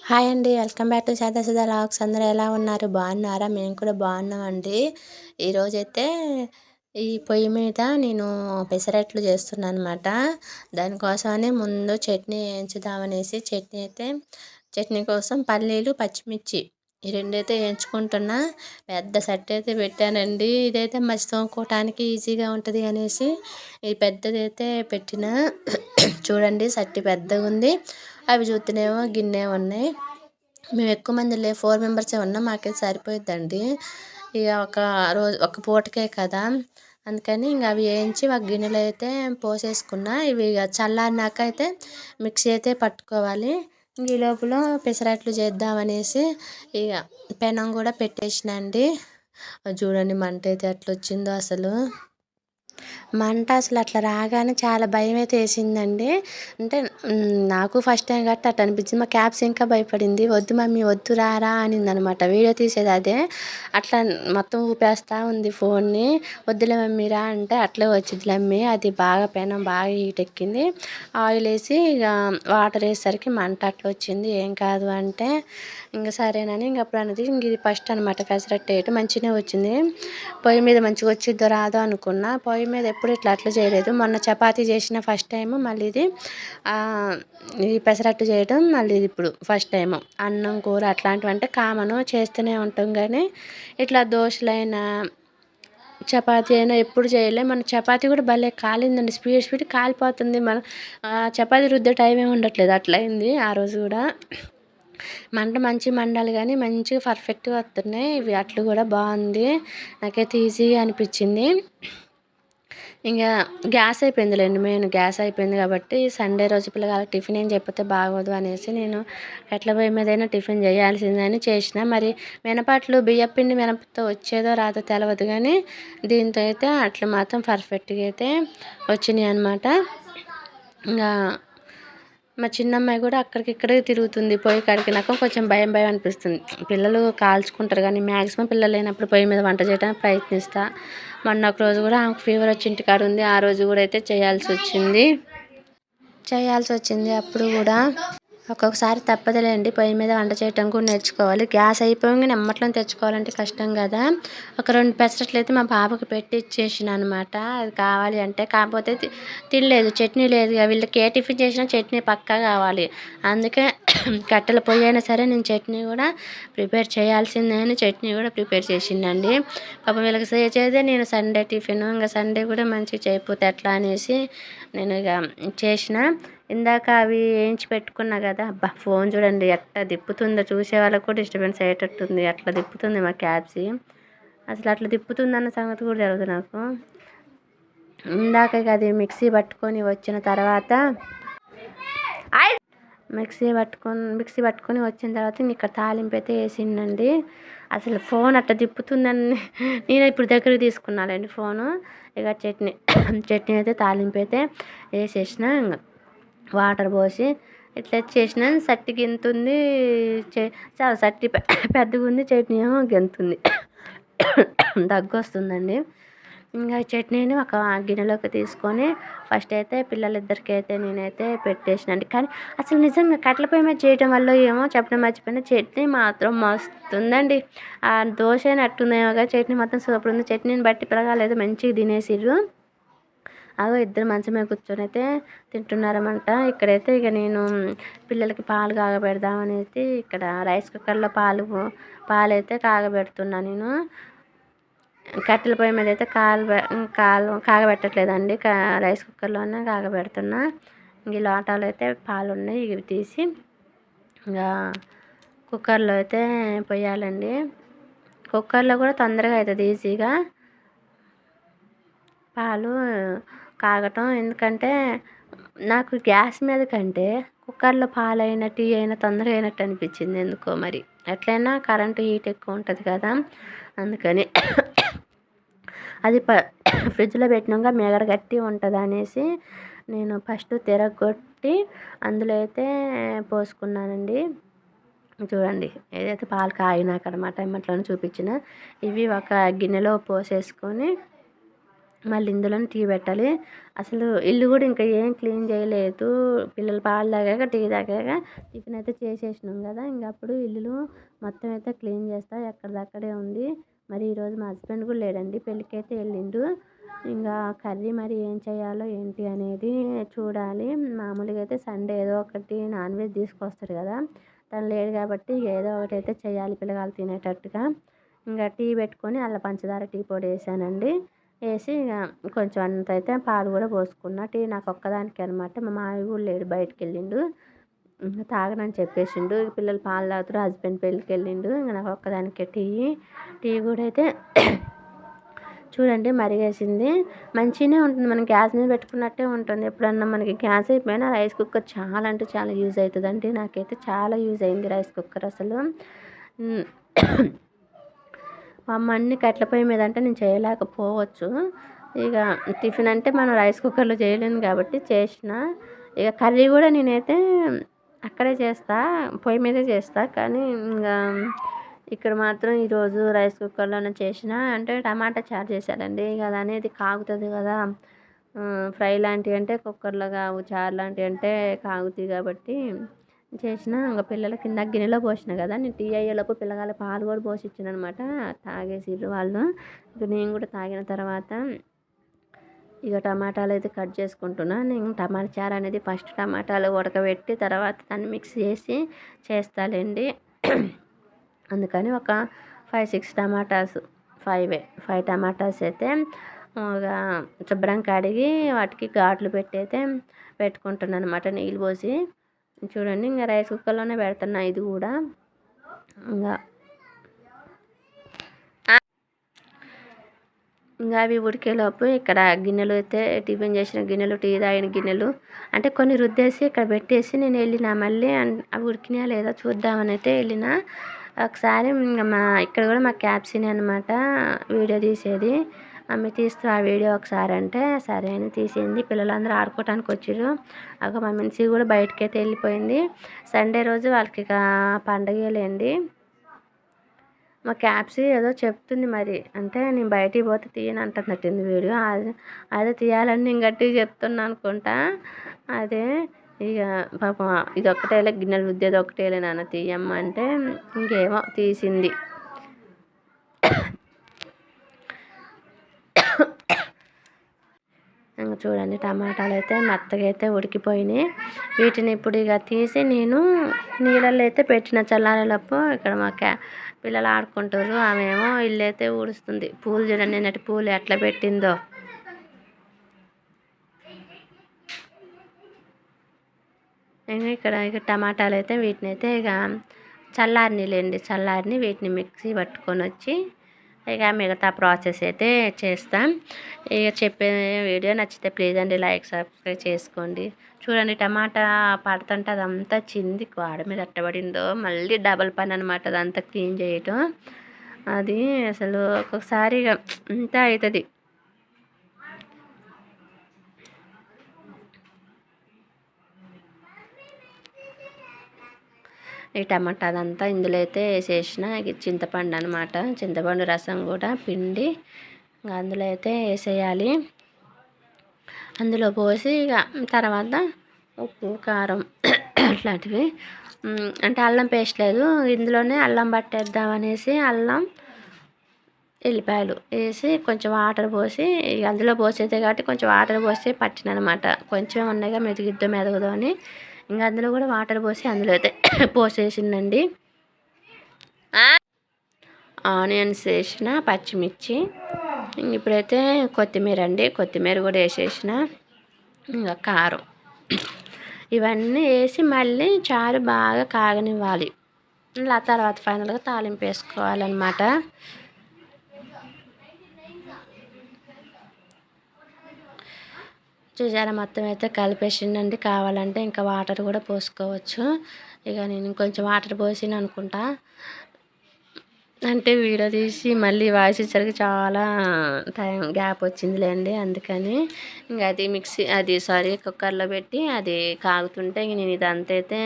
Hi అండి. Welcome back to సాదా సీదా వ్లాగ్స్. అందరూ ఎలా ఉన్నారు? బాగున్నారా? మేము కూడా బాగున్నామండి. ఈరోజైతే ఈ పొయ్యి మీద నేను పెసరట్లు చేస్తున్నానమాట. దానికోసమని ముందు చట్నీ వేయించుదామనేసి చట్నీ కోసం పల్లీలు, పచ్చిమిర్చి ఈ రెండైతే వేయించుకుంటున్నా. పెద్ద సెట్ అయితే పెట్టానండి. ఇదైతే మసి తోముకోవటానికి ఈజీగా ఉంటుంది అనేసి ఈ పెద్దదైతే పెట్టిన. చూడండి సట్టి పెద్దగా ఉంది. అవి చూస్తేనేమో గిన్నె ఉన్నాయి. మేము ఎక్కువ మంది 4 మెంబర్సే ఉన్నాం. మాకైతే సరిపోయిద్దండి. ఇక ఒక పూటకే కదా, అందుకని ఇంక అవి వేయించి ఒక గిన్నెలో అయితే పోసేసుకున్నా. ఇవి ఇక చల్లారినాక అయితే మిక్సీ అయితే పట్టుకోవాలి. ఈ లోపల పెసరట్లు చేద్దామనేసి ఇక పెనం కూడా పెట్టేసిన అండి. చూడండి మంట అయితే ఎట్లా వచ్చిందో అసలు. మంట అసలు అట్లా రాగానే చాలా భయం అయితే వేసిందండి. అంటే నాకు ఫస్ట్ టైం కాబట్టి అట్లా అనిపించింది. మా క్యాప్స్ ఇంకా భయపడింది. వద్దు మమ్మీ వద్దు రారా అనింది అనమాట. వీడియో తీసేది అదే. అట్లా మొత్తం ఊపేస్తూ ఉంది ఫోన్ని. వద్దులే మమ్మీ రా అంటే అట్లే వచ్చింది మమ్మీ. అది బాగా పెనం బాగా హీట్ ఎక్కింది. ఆయిల్ వేసి ఇక వాటర్ వేసేసరికి మంట అట్లా వచ్చింది. ఏం కాదు అంటే ఇంకా సరేనని ఇంక అప్పుడు అనేది ఇంక ఇది ఫస్ట్ అనమాట పెసరట్టు వేయటం. మంచిగానే వచ్చింది. పొయ్యి మీద మంచిగా వచ్చిద్దో రాదో అనుకున్నా. పొయ్యి మీద ఎప్పుడు అట్లా చేయలేదు. మొన్న చపాతీ చేసిన ఫస్ట్ టైము, మళ్ళీ ఇది ఈ పెసరట్టు చేయడం మళ్ళీ ఇది ఇప్పుడు ఫస్ట్ టైము. అన్నం కూర అట్లాంటివి అంటే కామను చేస్తూనే ఉంటాం, కానీ ఇట్లా దోశలైనా చపాతీ అయినా ఎప్పుడు చేయలే. మన చపాతీ కూడా భలే కాలిందండి. స్పీడ్ కాలిపోతుంది. మన చపాతీ రుద్దే టైం ఏమి ఉండట్లేదు. అట్లా అయింది ఆ రోజు కూడా. మంట మంచిగా మండాలి కానీ మంచిగా పర్ఫెక్ట్గా వస్తున్నాయి ఇవి. అట్లు కూడా బాగుంది. నాకైతే ఈజీగా అనిపించింది. ఇంకా గ్యాస్ అయిపోయిందిలేండి. మెయిన్ గ్యాస్ అయిపోయింది కాబట్టి సండే రోజు పిల్లగాళ్ళకి టిఫిన్ ఏం చెప్పితే బాగోదు అనేసి నేను కట్ల పొయ్యి మీదైనా టిఫిన్ చేయాల్సిందని చేసిన. మరి మినపట్లు బియ్యపిండి మినపతో వచ్చేదో రాదో తెలియదు, కానీ దీంతో అయితే అట్లు మాత్రం పర్ఫెక్ట్గా అయితే వచ్చినాయి అనమాట. ఇంకా మా చిన్నమ్మాయి కూడా ఇక్కడే తిరుగుతుంది పొయ్యి కాడికి. నాకు కొంచెం భయం అనిపిస్తుంది. పిల్లలు కాల్చుకుంటారు కానీ మ్యాక్సిమం పిల్లలు లేనప్పుడు పొయ్యి మీద వంట చేయడానికి ప్రయత్నిస్తా. మొన్న ఒక రోజు కూడా ఆమెకు ఫీవర్ వచ్చి ఇంటికాడ ఉంది. ఆ రోజు కూడా అయితే చేయాల్సి వచ్చింది. అప్పుడు కూడా ఒక్కొక్కసారి తప్పదులేండి. పొయ్యి మీద వంట చేయటం కూడా నేర్చుకోవాలి. గ్యాస్ అయిపోయి ఎమ్మట్లో తెచ్చుకోవాలంటే కష్టం కదా. ఒక 2 పెసరట్లు అయితే మా బాబుకి పెట్టి ఇచ్చేసిన అనమాట. అది కావాలి అంటే, కాకపోతే తినలేదు. చట్నీ లేదు. వీళ్ళకి ఏ టిఫిన్ చేసినా చట్నీ పక్కా కావాలి. అందుకే కట్టెల పొయ్యి అయినా సరే నేను చట్నీ కూడా ప్రిపేర్ చేయాల్సిందే అని చట్నీ కూడా ప్రిపేర్ చేసిందండి. పాపం వీళ్ళకి చేసేదే నేను సండే టిఫిన్. ఇంకా సండే కూడా మంచిగా చేయకపోతే ఎట్లా అనేసి నేను ఇక చేసిన. ఇందాక అవి వేయించి పెట్టుకున్నా కదా. అబ్బా ఫోన్ చూడండి ఎట్లా తిప్పుతుందో. చూసే వాళ్ళకు కూడా డిస్టర్బెన్స్ అయ్యేటట్టుంది. అట్లా తిప్పుతుంది మా క్యాప్సీ. అసలు అట్లా తిప్పుతుందన్న సంగతి కూడా తెలియదు నాకు. ఇందాక అది మిక్సీ పట్టుకొని వచ్చిన తర్వాత మిక్సీ పట్టుకొని వచ్చిన తర్వాత ఇక్కడ తాలింపు అయితే వేసిందండి. అసలు ఫోన్ అట్లా తిప్పుతుందని నేను ఇప్పుడు దగ్గరికి తీసుకున్నానండి ఫోను. ఇక చట్నీ అయితే తాలింపు అయితే వేసేసిన. వాటర్ పోసి ఇట్లా చేసిన. సట్టి గింతుంది. చాలా సట్టి పెద్దగా ఉంది. చట్నీ ఏమో గెంతుంది. దగ్గు వస్తుందండి. ఇంకా చట్నీని ఒక గిన్నెలోకి తీసుకొని ఫస్ట్ అయితే పిల్లలిద్దరికి అయితే నేనైతే పెట్టేసినండి. కానీ అసలు నిజంగా కట్టెల పొయ్యి మీద చేయడం వల్ల ఏమో చెప్పడం మర్చిపోయిన, చట్నీ మాత్రం మస్తుందండి. ఆ దోశ అయినట్టుందేమో కానీ చట్నీ మాత్రం సూపర్ ఉంది. చట్నీని బట్టి పిల్లగాళ్ళు మంచిగా తినేసిర్రు. అగో ఇద్దరు మంచం మీద కూర్చొని అయితే తింటున్నారన్నమాట. ఇక్కడైతే ఇక నేను పిల్లలకి పాలు కాగబెడదామనేసి ఇక్కడ రైస్ కుక్కర్లో పాలు అయితే కాగబెడుతున్నా. నేను కట్టెల పొయ్యి మీద అయితే కాగబెట్టట్లేదండి. రైస్ కుక్కర్లోనే కాగబెడుతున్నా. ఈ లోటాలు అయితే పాలు ఉన్నాయి. ఇవి తీసి ఇంకా కుక్కర్లో అయితే పోయాలండి. కుక్కర్లో కూడా తొందరగా అవుతుంది ఈజీగా పాలు కాగటం. ఎందుకంటే నాకు గ్యాస్ మీద కంటే కుక్కర్లో పాలైనా టీ అయినా తొందరగా అయినట్టు అనిపించింది ఎందుకో మరి. ఎట్లయినా కరెంటు హీట్ ఎక్కువ ఉంటుంది కదా, అందుకని అది ఫ్రిడ్జ్లో పెట్టినాక మేగడ గట్టి ఉంటుంది అనేసి నేను ఫస్ట్ తిరగొట్టి అందులో అయితే పోసుకున్నానండి. చూడండి ఏదైతే పాలు కాగినాక అనమాట ఎమ్మట్లోనే చూపించిన. ఇవి ఒక గిన్నెలో పోసేసుకొని మళ్ళీ ఇందులోనే టీ పెట్టాలి. అసలు ఇల్లు కూడా ఇంకా ఏం క్లీన్ చేయలేదు. పిల్లలు పాలు తాగాక టీ తాగాక టిఫిన్ అయితే చేసేసినాం కదా, ఇంక అప్పుడు ఇల్లు మొత్తం అయితే క్లీన్ చేస్తా. ఎక్కడిదక్కడే ఉంది. మరి ఈరోజు మా హస్బెండ్ కూడా లేడండి, పెళ్ళికైతే వెళ్ళిండు. ఇంకా కర్రీ మరి ఏం చేయాలో ఏంటి అనేది చూడాలి. మామూలుగా అయితే సండే ఏదో ఒకటి నాన్ వెజ్ తీసుకొస్తాడు కదా, తను లేడు కాబట్టి ఏదో ఒకటి అయితే చేయాలి పిల్లగాళ్ళు తినేటట్టుగా. ఇంకా టీ పెట్టుకొని అల్ల పంచదార టీ పొడి వేసానండి. వేసి ఇక కొంచెం అంత అయితే పాలు కూడా పోసుకున్నా. టీ నాకు ఒక్కదానికి అనమాట. మా మామయ్య కూడా లేడు, బయటికి వెళ్ళిండు. ఇంకా తాగనని చెప్పేసిండు. పిల్లలు పాలు తాగుతారు, హస్బెండ్ పెళ్ళికి వెళ్ళిండు. ఇంకా నాకు ఒక్కదానికే టీ కూడా అయితే చూడండి మరిగేసింది. మంచిగానే ఉంటుంది, మనం గ్యాస్ మీద పెట్టుకున్నట్టే ఉంటుంది. ఎప్పుడన్నా మనకి గ్యాస్ అయిపోయినా రైస్ కుక్కర్ చాలా అంటే చాలా యూజ్ అవుతుందండి. నాకైతే చాలా యూజ్ అయింది రైస్ కుక్కర్ అసలు. మా అమ్మ అన్ని కట్టెల పొయ్యి మీద అంటే నేను చేయలేకపోవచ్చు. ఇక టిఫిన్ అంటే మనం రైస్ కుక్కర్లో చేయలేను కాబట్టి చేసిన. ఇక కర్రీ కూడా నేనైతే అక్కడే చేస్తా, పొయ్యి మీదే చేస్తా. కానీ ఇంకా ఇక్కడ మాత్రం ఈరోజు రైస్ కుక్కర్లోనే చేసిన. అంటే టమాటా చారు చేశానండి. ఇక అది అనేది కాగుతుంది కదా, ఫ్రై లాంటివి అంటే కుక్కర్లో కావు, చారు లాంటివి అంటే కాగుతాయి కాబట్టి చేసిన. ఇంకా పిల్లలకి ఇందాక గిన్నెలో పోసిన కదా, నేను టీ అయ్యేలోపు పిల్లగాళ్ళ పాలు కూడా పోసి ఇచ్చాను అనమాట. తాగేసిర్రు వాళ్ళు. ఇక నేను కూడా తాగిన తర్వాత ఇక టమాటాలు అయితే కట్ చేసుకుంటున్నా. నేను టమాటా చారు అనేది ఫస్ట్ టమాటాలు ఉడకబెట్టి తర్వాత దాన్ని మిక్స్ చేసి చేస్తాలేండి. అందుకని ఒక 5-6 టమాటాస్, 5 టమాటాస్ అయితే శుభ్రం కడిగి వాటికి ఘాట్లు పెట్టి అయితే పెట్టుకుంటున్నాను అనమాట, నీళ్ళు పోసి. చూడండి ఇంకా రైస్ కుక్కర్లోనే పెడుతున్నా ఇది కూడా. ఇంకా అవి ఉడికేలోపు ఇక్కడ గిన్నెలు అయితే టిఫిన్ చేసిన గిన్నెలు, టీ తాగిన గిన్నెలు అంటే కొన్ని రుద్దేసి ఇక్కడ పెట్టేసి నేను వెళ్ళిన. మళ్ళీ అవి ఉడికినాయా లేదా చూద్దామని అయితే వెళ్ళిన. ఒకసారి ఇక్కడ కూడా మా క్యాప్సిన్ అనమాట వీడియో తీసేది. మమ్మీ తీస్తూ ఆ వీడియో ఒకసారి అంటే సరే అని తీసింది. పిల్లలందరూ ఆడుకోవటానికి వచ్చారు. మా మిన్సీ కూడా బయటకి అయితే వెళ్ళిపోయింది. సండే రోజు వాళ్ళకి ఇక పండగలేండి. మా క్యాప్సీ ఏదో చెప్తుంది మరి, అంటే నేను బయటికి పోతే తీయను అంటున్నట్టుంది వీడియో. అదే తీయాలని నేను గట్టిగా చెప్తున్నా అనుకుంటా. అదే ఇక పాపం ఇది ఒక్కటేలే గిన్నెలు రుద్దేది ఒకటేలే నాన్న తీయమ్మ అంటే ఇంకేమో తీసింది. ఇంకా చూడండి టమాటాలు అయితే మెత్తగా అయితే ఉడికిపోయినాయి. వీటిని ఇప్పుడు ఇక తీసి నేను నీళ్ళల్లో అయితే పెట్టిన చల్లారేలోపు. ఇక్కడ మా పిల్లలు ఆడుకుంటారు. ఆమెమో ఇల్లు అయితే ఊడుస్తుంది. పూలు చూడండి, నిన్నటి పూలు ఎట్లా పెట్టిందో. ఇక టమాటాలు అయితే వీటిని అయితే ఇక చల్లారిని వీటిని మిక్సీ పట్టుకొని వచ్చి ఇక మిగతా ప్రాసెస్ అయితే చేస్తాం. ఇక చెప్పే వీడియో నచ్చితే ప్లీజ్ అండి లైక్, సబ్స్క్రైబ్ చేసుకోండి. చూడండి టమాటా పడుతుంటే అదంతా చింది గోడ మీద ఎట్టబడిందో. మళ్ళీ డబల్ పని అనమాట అదంతా క్లీన్ చేయటం. అది అసలు ఒక్కొక్కసారి ఇక అంతా అవుతుంది. ఈ టమాటా అదంతా ఇందులో అయితే వేసేసిన. చింతపండు అనమాట, చింతపండు రసం కూడా పిండి అందులో అయితే వేసేయాలి. అందులో పోసి ఇక తర్వాత ఉప్పు, కారం అట్లాంటివి. అంటే అల్లం పేస్ట్ లేదు ఇందులోనే, అల్లం పట్టేద్దామనేసి అల్లం, ఎల్లిపాయలు వేసి కొంచెం వాటర్ పోసి ఇక అందులో పోసేదే కాబట్టి కొంచెం వాటర్ పోసి పట్టిన అనమాట. కొంచెం ఉన్నాయిగా మెదగదు అని ఇంకా అందులో కూడా వాటర్ పోసి అందులో అయితే పోసేసిందండి. ఆనియన్స్ వేసిన, పచ్చిమిర్చి, ఇప్పుడైతే కొత్తిమీర కూడా వేసేసిన. ఇంకా కారం ఇవన్నీ వేసి మళ్ళీ చారు బాగా కాగనివ్వాలి. ఇలా తర్వాత ఫైనల్గా తాలింపు వేసుకోవాలన్నమాట. చూసారా మొత్తం అయితే కలిపేసిండండి. కావాలంటే ఇంకా వాటర్ కూడా పోసుకోవచ్చు. ఇక నేను కొంచెం వాటర్ పోసిన అనుకుంటా, అంటే వీడియో తీసి మళ్ళీ వాయిస్ ఇచ్చరికి చాలా టైం గ్యాప్ వచ్చిందిలేండి. అందుకని ఇంకా అది కుక్కర్లో పెట్టి అది కాగుతుంటే ఇంక నేను ఇదంతా అయితే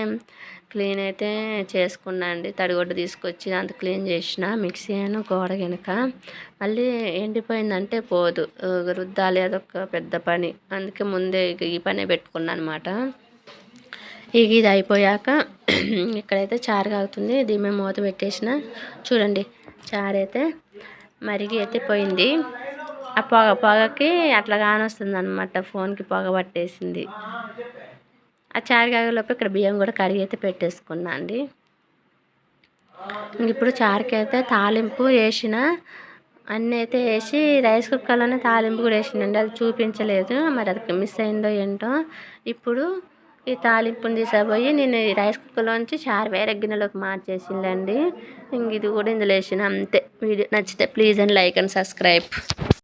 క్లీన్ అయితే చేసుకున్నా అండి. తడిగుడ్డ తీసుకొచ్చి అంత క్లీన్ చేసిన మిక్సీ గోడ వెనుక. మళ్ళీ ఎండిపోయిందంటే పోదు, రుద్దాలి, అదొక పెద్ద పని. అందుకే ముందే ఈ పనే పెట్టుకున్నా అనమాట. ఇది అయిపోయాక ఇక్కడైతే చారు కాగుతుంది. దీని మీద మూత పెట్టేసిన. చూడండి, చారు అయితే మరిగి అయితే పోయింది. ఆ పొగకి అట్లా కానొస్తుంది అనమాట. ఫోన్కి పొగ పట్టేసింది. ఆ చారు కాగలోపు ఇక్కడ బియ్యం కూడా కడిగి అయితే పెట్టేసుకున్నా అండి. ఇప్పుడు చారుకి అయితే తాలింపు వేసిన, అన్నీ అయితే వేసి రైస్ కుక్కర్లోనే తాలింపు కూడా వేసిందండి. అది చూపించలేదు, మరి అది మిస్ అయిందో ఏంటో. ఇప్పుడు ఈ తాలింపుని తీసుకుపోయి నేను ఈ రైస్ కుక్కర్లోంచి చారు వేరే గిన్నెలోకి మార్చేసిందండి. ఇది కూడా ఇందులో వేసిన అంతే. వీడియో నచ్చితే please and like and subscribe.